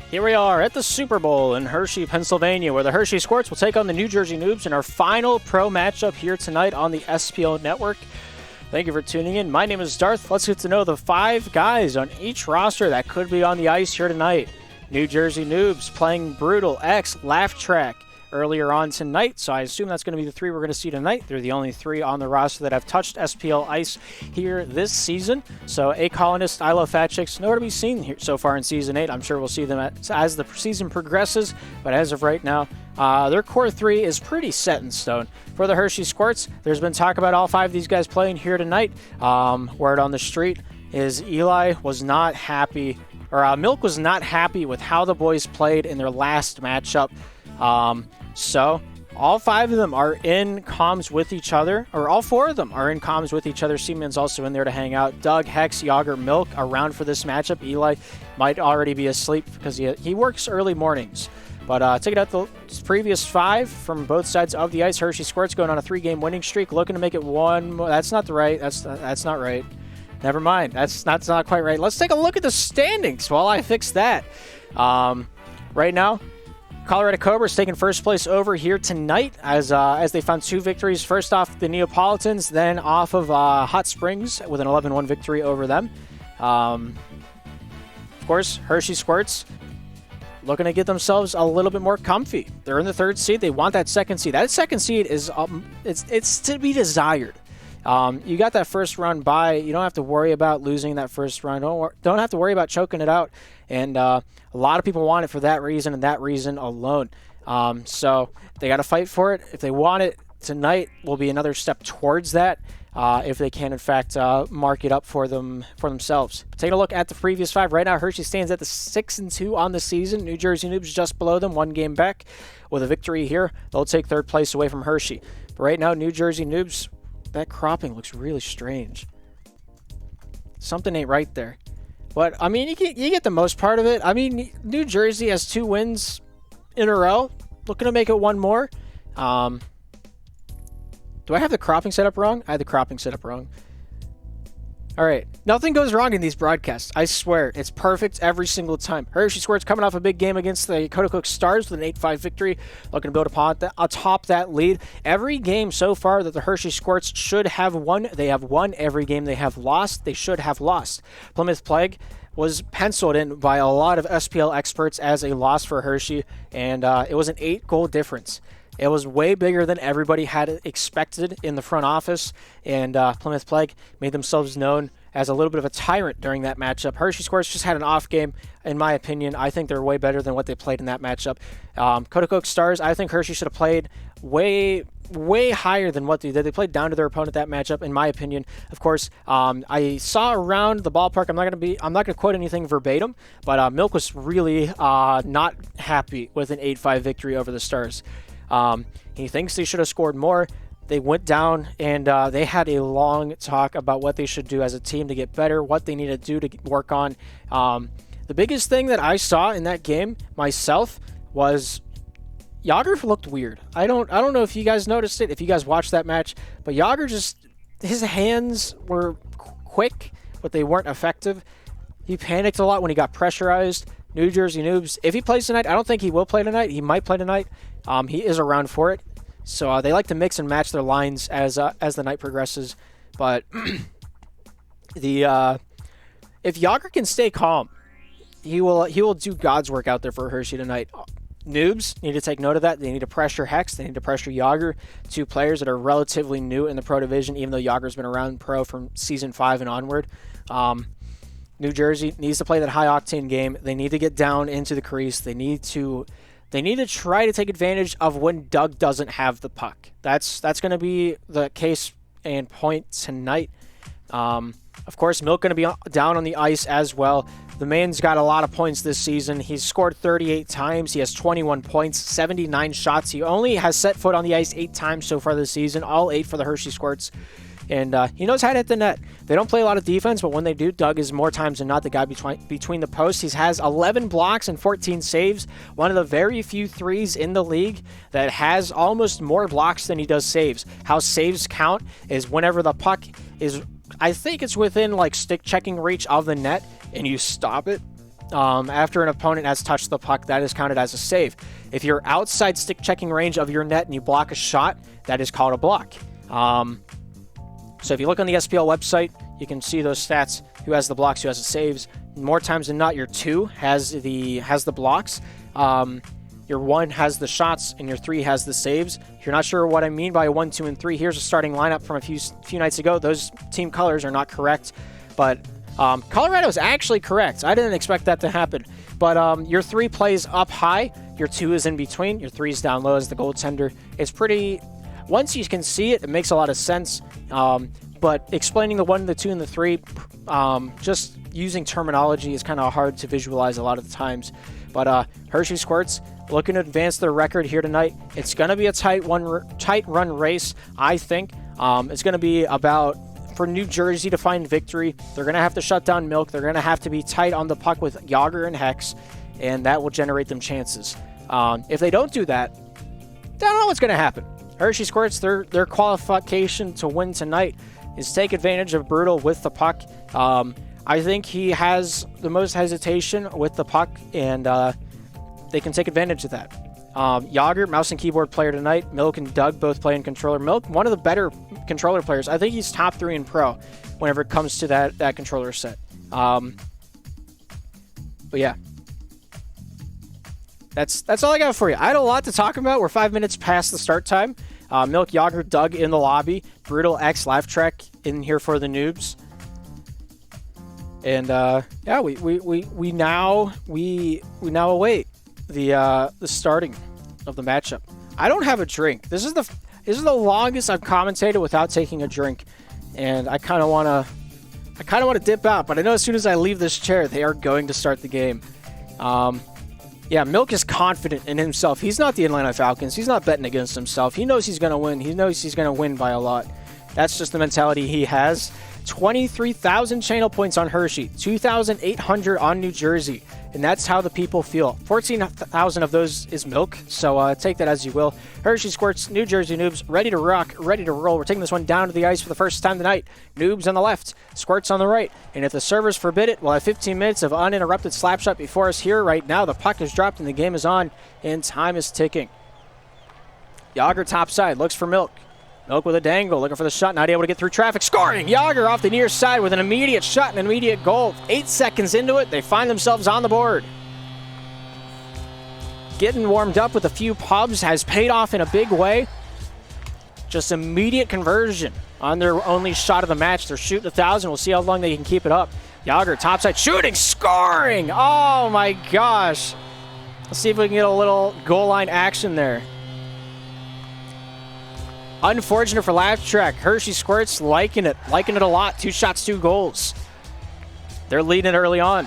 Here we are at the Super Bowl in Hershey, Pennsylvania, where the Hershey Squirts will take on the New Jersey Noobs in our final pro matchup here tonight on the SPL network. Thank you for tuning in. My name is Darth. Let's get to know the 5 guys on each roster that could be on the ice here tonight. New Jersey Noobs playing Brutal X Laugh Track earlier on tonight, so I assume that's going to be the 3 we're going to see tonight. They're the only 3 on the roster that have touched SPL ice here this season. So A Colonist, I Love Fat Chicks, nowhere to be seen here so far in Season 8. I'm sure we'll see them as the season progresses, but as of right now, their core 3 is pretty set in stone. For the Hershey Squirts, there's been talk about all 5 of these guys playing here tonight. Word on the street is Eli was not happy, or Milk was not happy with how the boys played in their last matchup. So all 5 of them are in comms with each other, or all 4 of them are in comms with each other. Seaman's also in there to hang out. Doug, Hex, Yager, Milk around for this matchup. Eli might already be asleep because he works early mornings. But taking out the previous 5 from both sides of the ice, Hershey Squirts going on a 3-game winning streak, looking to make it 1 more. That's not right. That's not right. Never mind. That's not quite right. Let's take a look at the standings while I fix that. Right now, Colorado Cobras taking first place over here tonight as they found 2 victories. First off the Neapolitans, then off of Hot Springs with an 11-1 victory over them. Of course, Hershey Squirts looking to get themselves a little bit more comfy. They're in the 3rd seed. They want that 2nd seed. That 2nd seed is it's to be desired. You got that first run bye. You don't have to worry about losing that first run. Don't have to worry about choking it out. And a lot of people want it for that reason and that reason alone. So they got to fight for it. If they want it, tonight will be another step towards that. If they can, in fact, mark it up for themselves. But taking a look at the previous 5, right now Hershey stands at the 6-2 on the season. New Jersey Noobs just below them, 1 game back. With a victory here, they'll take 3rd place away from Hershey. But right now, New Jersey Noobs, that cropping looks really strange. Something ain't right there. But, I mean, you get the most part of it. I mean, New Jersey has 2 wins in a row. Looking to make it 1 more. Do I have the cropping set up wrong? I had the cropping set up wrong. All right. Nothing goes wrong in these broadcasts. I swear. It's perfect every single time. Hershey Squirts coming off a big game against the Cook Stars with an 8-5 victory. Looking to build atop that lead. Every game so far that the Hershey Squirts should have won, they have won. Every game they have lost, they should have lost. Plymouth Plague was penciled in by a lot of SPL experts as a loss for Hershey, and it was an 8-goal difference. It was way bigger than everybody had expected in the front office, and Plymouth Plague made themselves known as a little bit of a tyrant during that matchup. Hershey Squirts just had an off game, in my opinion. I think they're way better than what they played in that matchup. Cook Stars, I think Hershey should have played way higher than what they did. They played down to their opponent that matchup, in my opinion. Of course, I saw around the ballpark. I'm not going to quote anything verbatim, but Milk was really not happy with an 8-5 victory over the Stars. He thinks they should have scored more. They went down and they had a long talk about what they should do as a team to get better, what they need to do to work on. The biggest thing that I saw in that game myself was Yager looked weird. I don't know if you guys noticed it, if you guys watched that match, but Yager his hands were quick, but they weren't effective. He panicked a lot when he got pressurized. New Jersey Noobs, if he plays tonight, I don't think he will play tonight. He might play tonight. He is around for it. So they like to mix and match their lines as the night progresses. But if Yager can stay calm, he will do God's work out there for Hershey tonight. Noobs need to take note of that. They need to pressure Hex. They need to pressure Yager, 2 players that are relatively new in the pro division, even though Yager's been around pro from Season 5 and onward. New Jersey needs to play that high-octane game. They need to get down into the crease. They need to try to take advantage of when Doug doesn't have the puck. That's going to be the case and point tonight. Of course, Milk going to be down on the ice as well. The man's got a lot of points this season. He's scored 38 times. He has 21 points, 79 shots. He only has set foot on the ice 8 times so far this season, all 8 for the Hershey Squirts. And he knows how to hit the net. They don't play a lot of defense, but when they do, Doug is more times than not the guy between the posts. He has 11 blocks and 14 saves, one of the very few threes in the league that has almost more blocks than he does saves. How saves count is whenever the puck is, I think it's within like stick checking reach of the net, and you stop it. After an opponent has touched the puck, that is counted as a save. If you're outside stick checking range of your net and you block a shot, that is called a block. So if you look on the SPL website, you can see those stats, who has the blocks, who has the saves. More times than not, your 2 has the blocks. Your 1 has the shots, and your 3 has the saves. If you're not sure what I mean by 1, 2, and 3, here's a starting lineup from a few nights ago. Those team colors are not correct, but Colorado is actually correct. I didn't expect that to happen. But your 3 plays up high, your 2 is in between, your 3 is down low as the goaltender. It's pretty... Once you can see it, it makes a lot of sense. But explaining the 1, the 2, and the 3, just using terminology is kind of hard to visualize a lot of the times. But Hershey Squirts looking to advance their record here tonight. It's going to be a tight run race, I think. It's going to be about, for New Jersey to find victory, they're going to have to shut down Milk. They're going to have to be tight on the puck with Yager and Hex, and that will generate them chances. If they don't do that, I don't know what's going to happen. Hershey Squirts, their qualification to win tonight is take advantage of Brutal with the puck. I think he has the most hesitation with the puck, and they can take advantage of that. Yager, mouse and keyboard player tonight. Milk and Doug both playing controller. Milk, one of the better controller players. I think he's top 3 in pro whenever it comes to that controller set. But yeah. That's all I got for you. I had a lot to talk about. We're 5 minutes past the start time. Milk, Yager, Doug in the lobby. Brutal, X, Laugh Track in here for the Noobs. And yeah, we now await the starting of the matchup. I don't have a drink. This is the longest I've commentated without taking a drink, and I kind of want to dip out. But I know as soon as I leave this chair, they are going to start the game. Yeah, Milk is confident in himself. He's not the Atlanta Falcons. He's not betting against himself. He knows he's going to win. He knows he's going to win by a lot. That's just the mentality he has. 23,000 channel points on Hershey, 2,800 on New Jersey, and that's how the people feel. 14,000 of those is Milk, so take that as you will. Hershey Squirts, New Jersey Noobs, ready to rock, ready to roll. We're taking this one down to the ice for the first time tonight. Noobs on the left, Squirts on the right, and if the servers forbid it, we'll have 15 minutes of uninterrupted slap shot before us here right now. The puck is dropped and the game is on, and time is ticking. Yager topside, looks for Milk. Milk with a dangle, looking for the shot, not able to get through traffic. Scoring! Yager off the near side with an immediate shot and an immediate goal. 8 seconds into it, they find themselves on the board. Getting warmed up with a few pubs has paid off in a big way. Just immediate conversion on their only shot of the match. They're shooting 1,000. We'll see how long they can keep it up. Yager topside, shooting, scoring! Oh my gosh. Let's see if we can get a little goal line action there. Unfortunate for Laugh Track. Hershey Squirts liking it a lot. 2 shots, 2 goals. They're leading it early on.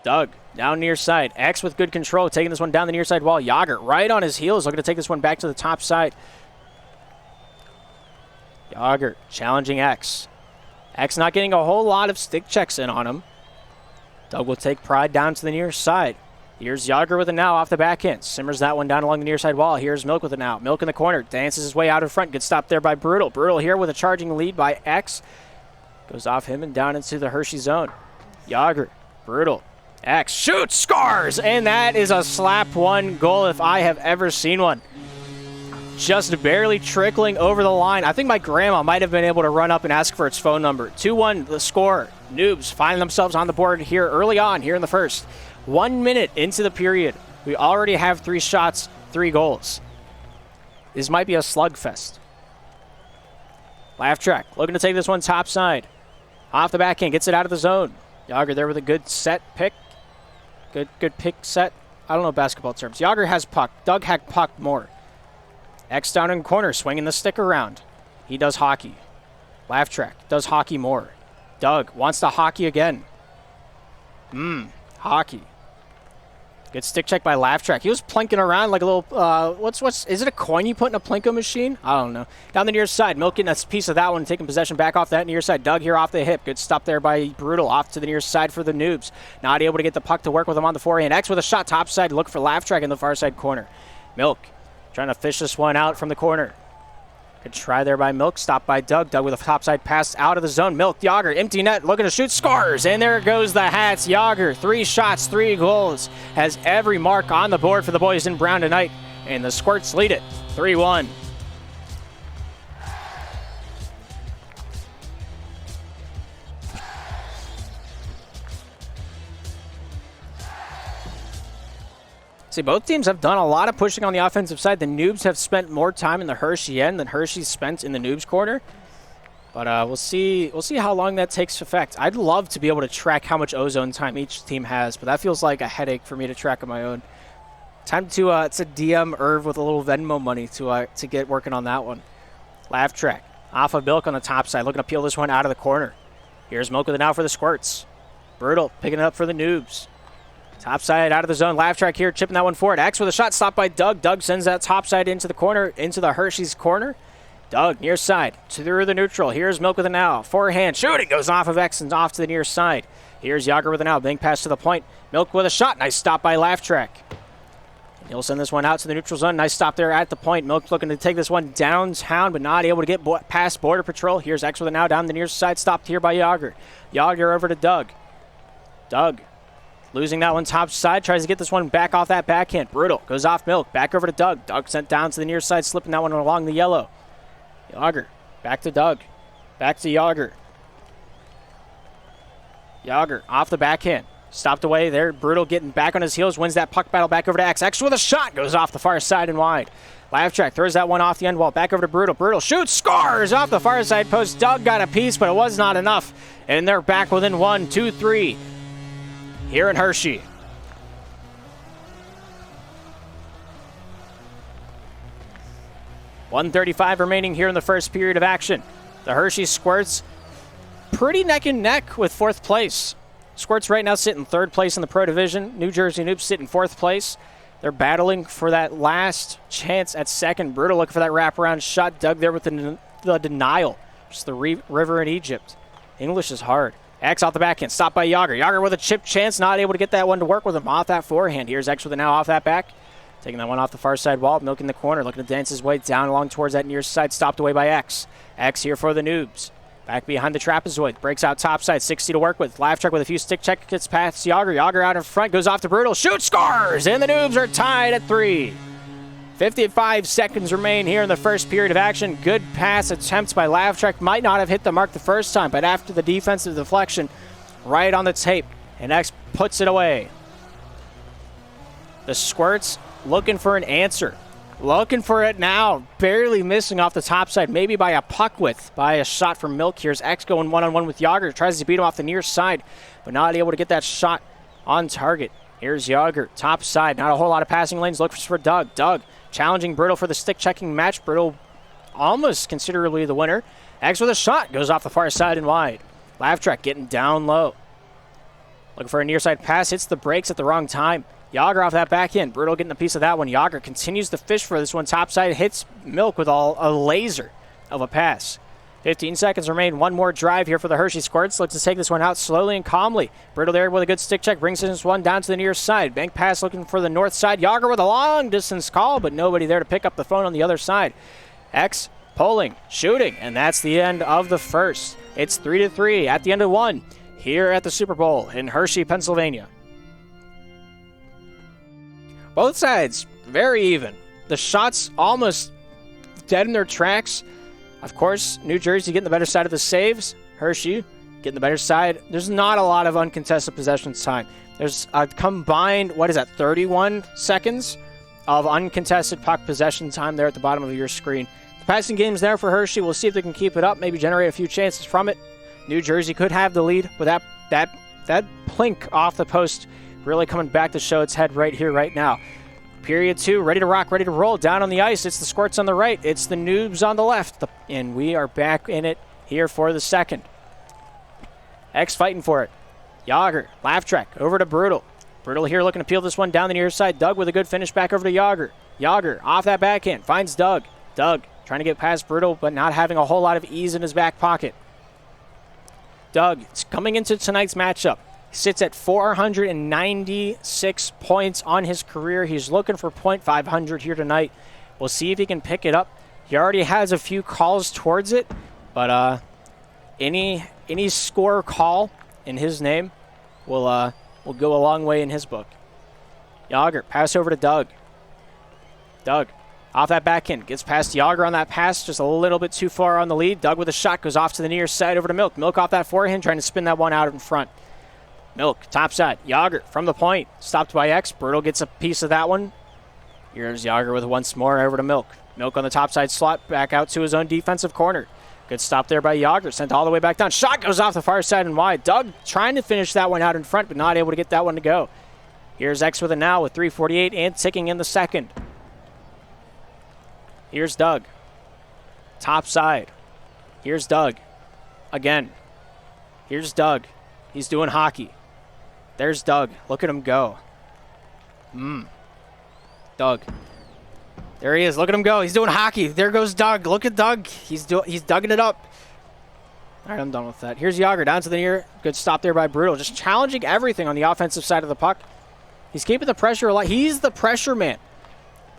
Doug down near side. X with good control, taking this one down the near side wall. Yager right on his heels, looking to take this one back to the top side. Yager challenging X. X not getting a whole lot of stick checks in on him. Doug will take pride down to the near side. Here's Yager with a now off the backhand. Simmers that one down along the near side wall. Here's Milk with a now. Milk in the corner. Dances his way out in front. Good stop there by Brutal. Brutal here with a charging lead by X. Goes off him and down into the Hershey zone. Yager. Brutal. X shoots. Scores! And that is a slap one goal if I have ever seen one. Just barely trickling over the line. I think my grandma might have been able to run up and ask for its phone number. 2-1 the score. Noobs find themselves on the board here early on here in the first. 1 minute into the period, we already have 3 shots, 3 goals. This might be a slugfest. Laugh Track looking to take this one top side. Off the backhand, gets it out of the zone. Yager there with a good set pick. Good pick set. I don't know basketball terms. Yager has puck. Doug had puck more. X down in corner, swinging the stick around. He does hockey. Laugh Track does hockey more. Doug wants to hockey again. Hockey. Good stick check by Laugh Track. He was plinking around like a little, is it a coin you put in a Plinko machine? I don't know. Down the near side, Milk getting a piece of that one, taking possession back off that near side. Doug here off the hip. Good stop there by Brutal, off to the near side for the Noobs. Not able to get the puck to work with him on the forehand. X with a shot top side, look for Laugh Track in the far side corner. Milk trying to fish this one out from the corner. Good try there by Milk. Stopped by Doug. Doug with a topside pass out of the zone. Milk, Yager, empty net, looking to shoot, scores! And there goes the Hats. Yager, 3 shots, 3 goals. Has every mark on the board for the boys in brown tonight. And the Squirts lead it 3-1. See, both teams have done a lot of pushing on the offensive side. The Noobs have spent more time in the Hershey end than Hershey's spent in the Noobs corner. But we'll see how long that takes effect. I'd love to be able to track how much ozone time each team has, but that feels like a headache for me to track on my own. Time to DM Irv with a little Venmo money to get working on that one. Laugh track off of Milk on the top side, looking to peel this one out of the corner. Here's Milk with it now for the Squirts. Brutal picking it up for the Noobs. Top side out of the zone. Laugh track here, chipping that one forward. X with a shot stopped by Doug. Doug sends that top side into the corner, into the Hershey's corner. Doug, near side, through the neutral. Here's Milk with a now. Forehand shooting goes off of X and off to the near side. Here's Yager with a now. Bank pass to the point. Milk with a shot. Nice stop by Laugh track. He'll send this one out to the neutral zone. Nice stop there at the point. Milk looking to take this one downtown, but not able to get past Border Patrol. Here's X with a now down the near side. Stopped here by Yager. Yager over to Doug. Doug. Losing that one top side, tries to get this one back off that backhand. Brutal, goes off Milk, back over to Doug. Doug sent down to the near side, slipping that one along the yellow. Yager, back to Doug, back to Yager. Yager, off the backhand, stopped away there. Brutal getting back on his heels, wins that puck battle back over to X. X with a shot, goes off the far side and wide. Laugh track throws that one off the end wall, back over to Brutal. Brutal shoots, scores off the far side post. Doug got a piece, but it was not enough. And they're back within 1, 2, 3. Here in Hershey. .135 remaining here in the first period of action. The Hershey Squirts pretty neck and neck with 4th place. Squirts right now sit in 3rd place in the Pro Division. New Jersey Noobs sit in 4th place. They're battling for that last chance at 2nd. Brutal looking for that wraparound shot. Doug there with the denial. Just the river in Egypt. English is hard. X off the backhand, stopped by Yager. Yager with a chip chance, not able to get that one to work with him off that forehand. Here's X with it now off that back. Taking that one off the far side wall. Milk in the corner, looking to dance his way down along towards that near side. Stopped away by X. X here for the Noobs. Back behind the trapezoid. Breaks out top side, 60 to work with. Laugh track with a few stick check, gets past Yager. Yager out in front, goes off to Brutal. Shoot, scores! And the Noobs are tied at 3. 55 seconds remain here in the first period of action. Good pass attempts by Laugh track. Might not have hit the mark the first time, but after the defensive deflection, right on the tape, and X puts it away. The Squirts looking for an answer. Looking for it now. Barely missing off the top side, maybe by a puck width, by a shot from Milk. Here's X going one-on-one with Yager. Tries to beat him off the near side, but not able to get that shot on target. Here's Yager, top side. Not a whole lot of passing lanes. Looks for Doug. Doug challenging Brutal for the stick-checking match. Brutal almost considerably the winner. X with a shot. Goes off the far side and wide. Laugh track getting down low. Looking for a near side pass. Hits the brakes at the wrong time. Yager off that backhand. Brutal getting a piece of that one. Yager continues to fish for this one. Top side hits Milk with a laser of a pass. 15 seconds remain. One more drive here for the Hershey Squirts. Looks to take this one out slowly and calmly. Brutal there with a good stick check. Brings this one down to the near side. Bank pass looking for the north side. Yager with a long distance call, but nobody there to pick up the phone on the other side. X pulling, shooting, and that's the end of the first. It's 3-3 at the end of 1 here at the Super Bowl in Hershey, Pennsylvania. Both sides very even. The shots almost dead in their tracks. Of course, New Jersey getting the better side of the saves. Hershey getting the better side. There's not a lot of uncontested possession time. There's a combined, 31 seconds of uncontested puck possession time there at the bottom of your screen. The passing game's there for Hershey. We'll see if they can keep it up, maybe generate a few chances from it. New Jersey could have the lead, but that plink off the post really coming back to show its head right here, right now. Period 2, ready to rock, ready to roll. Down on the ice, it's the Squirts on the right. It's the Noobs on the left. And we are back in it here for the second. X fighting for it. Yager, laugh track, over to Brutal. Brutal here looking to peel this one down the near side. Doug with a good finish back over to Yager. Yager off that backhand, finds Doug. Doug trying to get past Brutal, but not having a whole lot of ease in his back pocket. Doug, coming into tonight's matchup, sits at 496 points on his career. He's looking for .500 here tonight. We'll see if he can pick it up He already has a few calls towards it, but any score call in his name will go a long way in his book. Yager, pass over to Doug. Doug, off that backhand, gets past Yager on that pass, just a little bit too far on the lead. Doug with a shot, goes off to the near side over to Milk. Milk off that forehand, trying to spin that one out in front. Milk, top side. Yager from the point, stopped by X. Brutal gets a piece of that one. Here's Yager with once more over to Milk. Milk on the top side slot, back out to his own defensive corner. Good stop there by Yager, sent all the way back down. Shot goes off the far side and wide. Doug trying to finish that one out in front, but not able to get that one to go. Here's X with a now with 3:48 and ticking in the second. Here's Doug. Top side. Here's Doug. Again. Here's Doug. He's doing hockey. There's Doug. Look at him go. Doug. There he is. Look at him go. He's doing hockey. There goes Doug. Look at Doug. He's dugging it up. All right, I'm done with that. Here's Yager down to the near. Good stop there by Brutal. Just challenging everything on the offensive side of the puck. He's keeping the pressure alive. He's the pressure man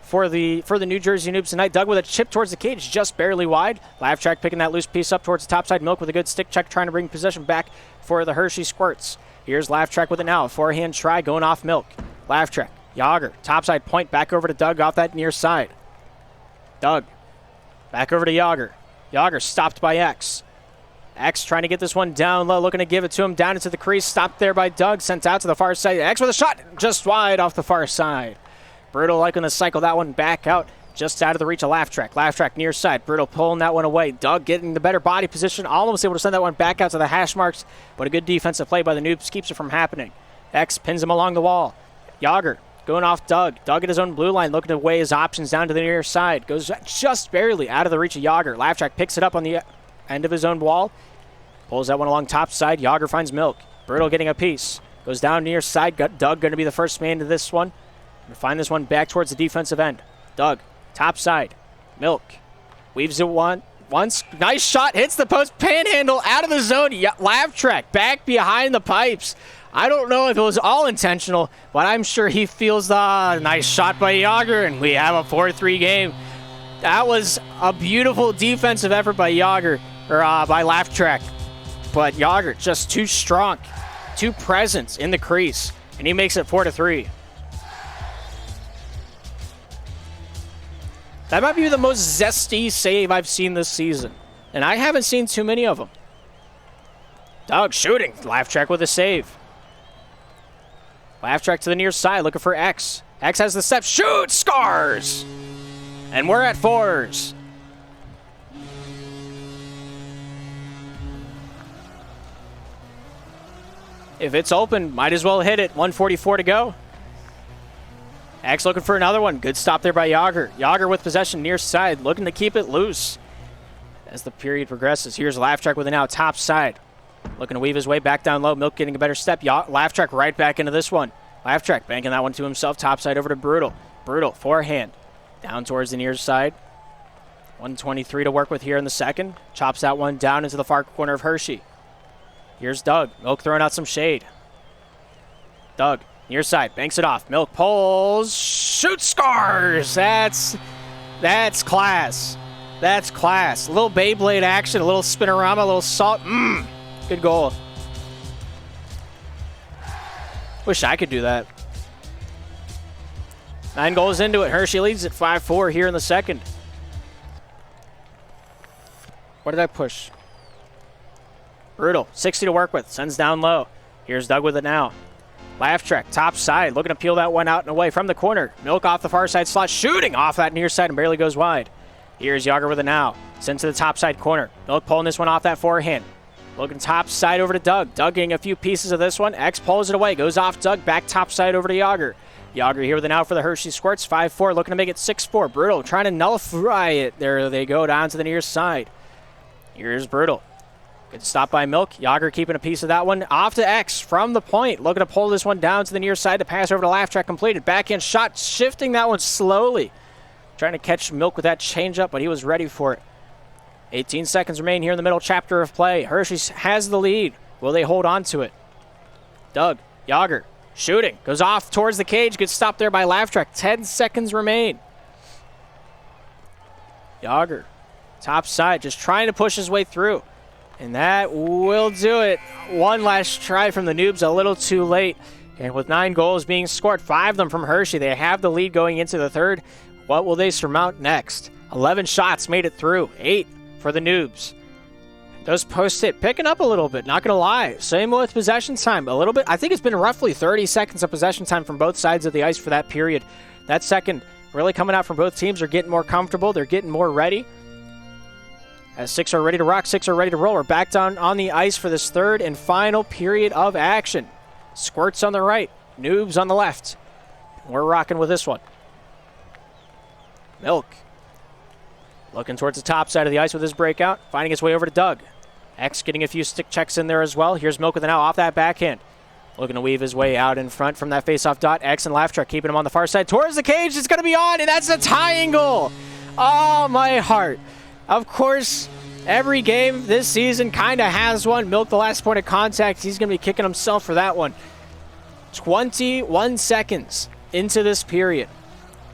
for the New Jersey Noobs tonight. Doug with a chip towards the cage, just barely wide. Laugh Track picking that loose piece up towards the top side. Milk with a good stick check, trying to bring possession back for the Hershey Squirts. Here's Laugh Track with it now. A forehand try going off Milk. Laugh Track. Yager. Topside point back over to Doug off that near side. Doug. Back over to Yager. Yager stopped by X. X trying to get this one down low, looking to give it to him down into the crease. Stopped there by Doug, sent out to the far side. X with a shot, just wide off the far side. Brutal liking to cycle that one back out, just out of the reach of Laugh Track. Laugh Track near side. Brutal pulling that one away. Doug getting the better body position, almost able to send that one back out to the hash marks, but a good defensive play by the Noobs keeps it from happening. X pins him along the wall. Yager going off Doug. Doug at his own blue line, looking to weigh his options down to the near side. Goes just barely out of the reach of Yager. Laugh Track picks it up on the end of his own wall. Pulls that one along top side. Yager finds Milk. Brutal getting a piece. Goes down near side. Doug going to be the first man to this one. Going to find this one back towards the defensive end. Doug, top side. Milk. Weaves it once. Nice shot. Hits the post. Panhandle out of the zone. Laugh Track back behind the pipes. I don't know if it was all intentional, but I'm sure he feels the nice shot by Yager, and we have a 4-3 game. That was a beautiful defensive effort by Yager, or by Laugh Track. But Yager just too strong, too present in the crease, and he makes it 4-3. That might be the most zesty save I've seen this season, and I haven't seen too many of them. Doug shooting. Laugh Track with a save. Laugh Track to the near side, looking for X. X has the step. Shoot! Scars! And we're at 4s. If it's open, might as well hit it. 1:44 to go. X looking for another one. Good stop there by Yager. Yager with possession near side, looking to keep it loose as the period progresses. Here's Laugh Track with it now, top side. Looking to weave his way back down low. Milk getting a better step. Laugh Track right back into this one. Laugh Track banking that one to himself. Top side over to Brutal. Brutal, forehand. Down towards the near side. 1:23 to work with here in the second. Chops that one down into the far corner of Hershey. Here's Doug. Milk throwing out some shade. Doug, near side, banks it off. Milk pulls. Shoot, scars! That's class. That's class. A little Beyblade action, a little spinorama, a little salt. Good goal. Wish I could do that. 9 goals into it. Hershey leads at 5-4 here in the second. What did I push? Brutal. 60 to work with. Sends down low. Here's Doug with it now. Laugh Track, top side. Looking to peel that one out and away from the corner. Milk off the far side slot. Shooting off that near side and barely goes wide. Here's Yager with it now. Sent to the top side corner. Milk pulling this one off that forehand. Looking top side over to Doug. Doug getting a few pieces of this one. X pulls it away. Goes off Doug. Back top side over to Yager. Yager here with an out for the Hershey Squirts. 5-4. Looking to make it 6-4. Brutal trying to nullify it. There they go down to the near side. Here's Brutal. Good stop by Milk. Yager keeping a piece of that one. Off to X from the point. Looking to pull this one down to the near side to pass over to Laugh Track completed. Backhand shot. Shifting that one slowly. Trying to catch Milk with that changeup, but he was ready for it. 18 seconds remain here in the middle chapter of play. Hershey has the lead. Will they hold on to it? Doug, Yager, shooting. Goes off towards the cage. Good stop there by Laugh Track. 10 seconds remain. Yager, top side, just trying to push his way through. And that will do it. One last try from the Noobs, a little too late. And with 9 goals being scored, 5 of them from Hershey, they have the lead going into the third. What will they surmount next? 11 shots made it through, 8 for the Noobs. Those post-hit picking up a little bit, not going to lie. Same with possession time, a little bit. I think it's been roughly 30 seconds of possession time from both sides of the ice for that period. That second really coming out from both teams. They're getting more comfortable. They're getting more ready. As 6 are ready to rock, 6 are ready to roll. We're back down on the ice for this third and final period of action. Squirts on the right, Noobs on the left. We're rocking with this one. Milk. Looking towards the top side of the ice with his breakout. Finding his way over to Doug. X getting a few stick checks in there as well. Here's Milk with an out off that backhand. Looking to weave his way out in front from that faceoff dot. X and Laugh Track keeping him on the far side. Towards the cage. It's going to be on, and that's a tying goal. Oh, my heart. Of course, every game this season kind of has one. Milk, the last point of contact. He's going to be kicking himself for that one. 21 seconds into this period,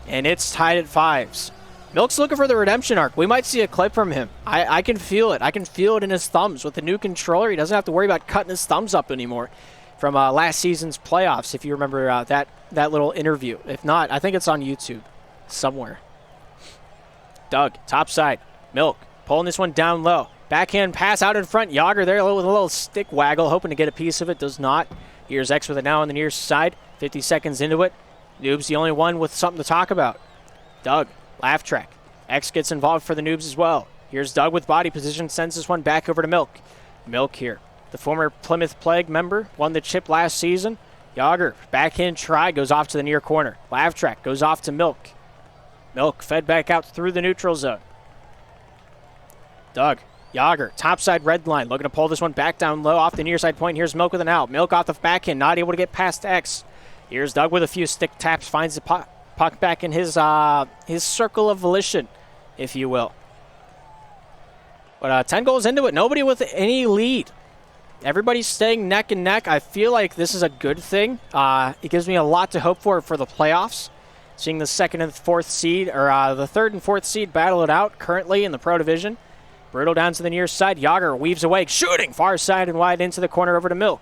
and it's tied at 5s. Milk's looking for the redemption arc. We might see a clip from him. I can feel it. I can feel it in his thumbs. With the new controller, he doesn't have to worry about cutting his thumbs up anymore from last season's playoffs, if you remember that little interview. If not, I think it's on YouTube somewhere. Doug, top side. Milk, pulling this one down low. Backhand pass out in front. Yager there with a little stick waggle, hoping to get a piece of it. Does not. Here's X with it now on the near side. 50 seconds into it. Noobs the only one with something to talk about. Doug, Laugh Track. X gets involved for the Noobs as well. Here's Doug with body position, sends this one back over to Milk. Milk here. The former Plymouth Plague member, won the chip last season. Yager, backhand try, goes off to the near corner. Laugh Track goes off to Milk. Milk fed back out through the neutral zone. Doug, Yager, topside red line, looking to pull this one back down low off the near side point. Here's Milk with an out. Milk off the backhand, not able to get past X. Here's Doug with a few stick taps, finds the puck back in his circle of volition, if you will. But 10 goals into it, nobody with any lead. Everybody's staying neck and neck. I feel like this is a good thing. It gives me a lot to hope for the playoffs. Seeing the second and fourth seed, or the third and fourth seed battle it out currently in the Pro Division. Brutal down to the near side. Yager weaves away, shooting far side and wide into the corner over to Milk.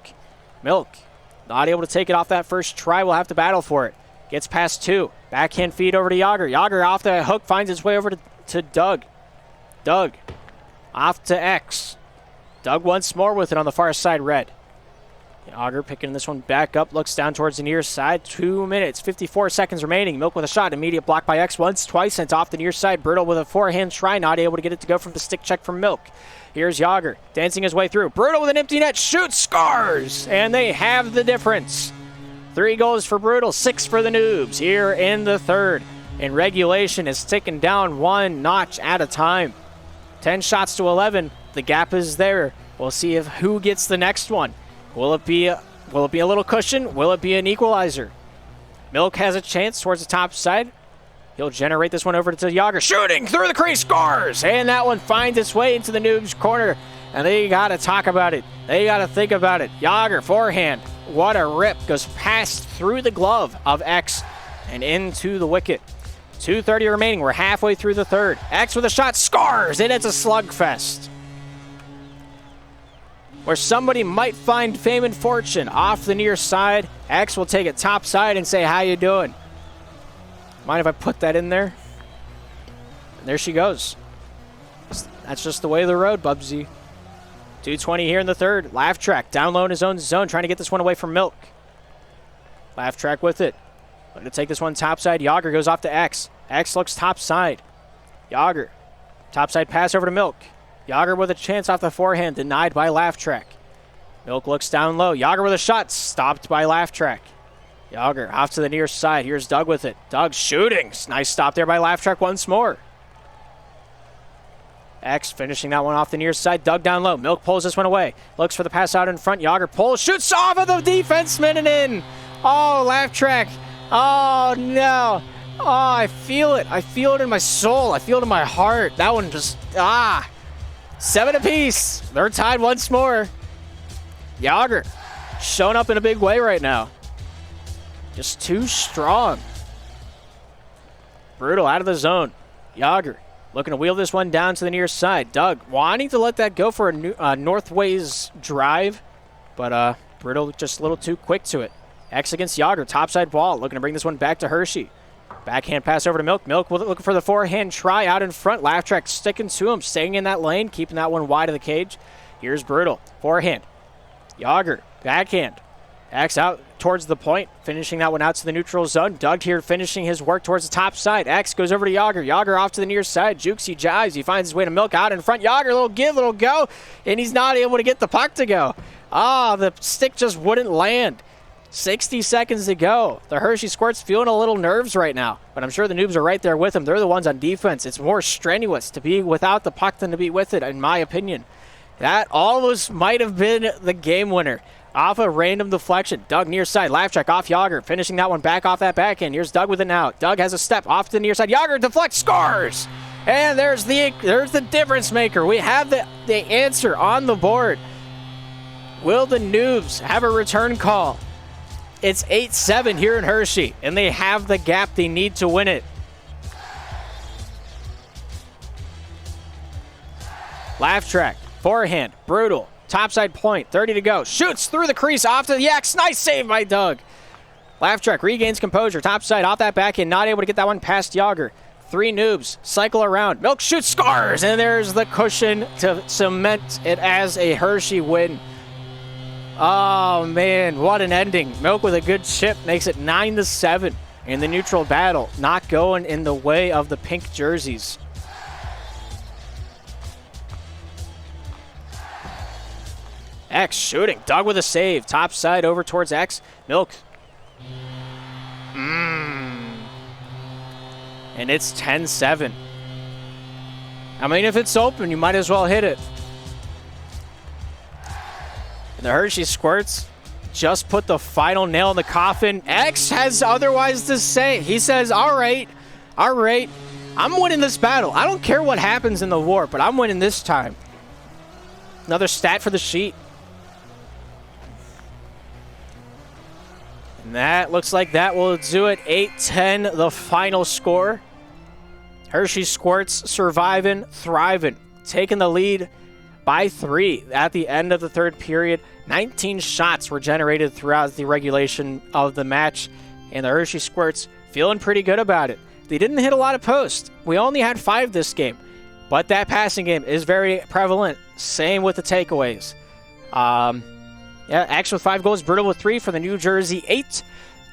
Milk, not able to take it off that first try. We'll have to battle for it. Gets past 2. Backhand feed over to Yager. Yager off the hook, finds his way over to Doug. Doug, off to X. Doug once more with it on the far side red. Yager picking this one back up, looks down towards the near side. 2 minutes, 54 seconds remaining. Milk with a shot, immediate block by X once, twice, sent off the near side. Brutal with a forehand try, not able to get it to go from the stick check from Milk. Here's Yager, dancing his way through. Brutal with an empty net, shoots, scores! And they have the difference. 3 goals for Brutal, 6 for the Noobs here in the third. And regulation is ticking down 1 notch at a time. 10 shots to 11, the gap is there. We'll see who gets the next one. Will it be a little cushion? Will it be an equalizer? Milk has a chance towards the top side. He'll generate this one over to Yager. Shooting through the crease, scores! And that one finds its way into the Noobs' corner. And they got to talk about it. They got to think about it. Yager, forehand. What a rip. Goes past through the glove of X and into the wicket. 2:30 remaining. We're halfway through the third. X with a shot, scores! And it's a slugfest, where somebody might find fame and fortune off the near side. X will take it top side and say, how you doing? Mind if I put that in there? And there she goes. That's just the way of the road, Bubsy. 2:20 here in the third. Laugh Track down low in his own zone, trying to get this one away from Milk. Laugh Track with it. Going to take this one top side. Yager goes off to X. X looks top side. Yager. Top side pass over to Milk. Yager with a chance off the forehand, denied by Laugh Track. Milk looks down low. Yager with a shot, stopped by Laugh Track. Yager off to the near side. Here's Doug with it. Doug shooting. Nice stop there by Laugh Track once more. X finishing that one off the near side. Doug down low. Milk pulls this one away. Looks for the pass out in front. Yager pulls, shoots off of the defenseman and in. Oh, Laugh Track. Oh, no. Oh, I feel it. I feel it in my soul. I feel it in my heart. That one just, 7 apiece. They're tied once more. Yager showing up in a big way right now. Just too strong. Brutal out of the zone. Yager looking to wheel this one down to the near side. Doug wanting to let that go for a Northways drive, but Brittle just a little too quick to it. X against Yager, topside ball, looking to bring this one back to Hershey. Backhand pass over to Milk. Milk looking for the forehand try out in front. Laugh track sticking to him, staying in that lane, keeping that one wide of the cage. Here's Brutal. Forehand. Yager. Backhand. X out towards the point, finishing that one out to the neutral zone. Doug here finishing his work towards the top side. X goes over to Yager. Yager off to the near side. Jukes, he jives. He finds his way to Milk out in front. Yager, little give, little go, and he's not able to get the puck to go. The stick just wouldn't land. 60 seconds to go. The Hershey Squirts feeling a little nerves right now, but I'm sure the Noobs are right there with them. They're the ones on defense. It's more strenuous to be without the puck than to be with it, in my opinion. That almost might have been the game winner off a random deflection. Doug near side, laugh track off Yager, finishing that one back off that backhand. Here's Doug with it now. Doug has a step off to the near side. Yager deflects, scores! And there's the difference maker. We have the answer on the board. Will the Noobs have a return call? It's 8-7 here in Hershey, and they have the gap they need to win it. Laugh track, forehand, Brutal, topside point, 30 to go. Shoots through the crease off to the X. Nice save by Doug. Laugh track regains composure, topside off that backhand, not able to get that one past Yager. 3 Noobs, cycle around. Milk shoots, scores, and there's the cushion to cement it as a Hershey win. Oh, man, what an ending. Milk with a good chip makes it 9-7 in the neutral battle. Not going in the way of the pink jerseys. X shooting. Doug with a save. Top side over towards X. Milk. And it's 10-7. I mean, if it's open, you might as well hit it. The Hershey Squirts just put the final nail in the coffin. X has otherwise to say. He says, all right, I'm winning this battle. I don't care what happens in the war, but I'm winning this time. Another stat for the sheet. And that looks like that will do it. 8-10, the final score. Hershey Squirts surviving, thriving, taking the lead by 3 at the end of the third period. 19 shots were generated throughout the regulation of the match, and the Hershey Squirts feeling pretty good about it. They didn't hit a lot of posts. We only had 5 this game, but that passing game is very prevalent. Same with the takeaways. X with 5 goals, Brutal with 3 for the New Jersey 8.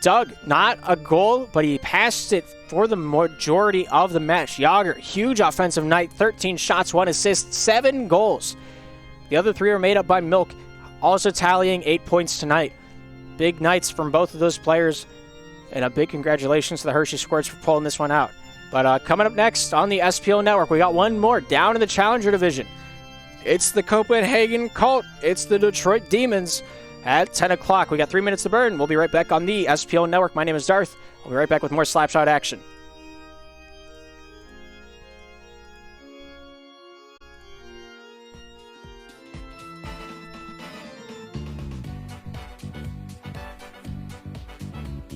Doug, not a goal, but he passed it for the majority of the match. Yager, huge offensive night, 13 shots, 1 assist, 7 goals. The other 3 are made up by Milk, also tallying 8 points tonight. Big nights from both of those players, and a big congratulations to the Hershey Squirts for pulling this one out. But coming up next on the SPL Network, we got one more down in the Challenger Division. It's the Copenhagen Cult. It's the Detroit Demons at 10 o'clock. We got 3 minutes to burn. We'll be right back on the SPL Network. My name is Darth. We'll be right back with more Slapshot action.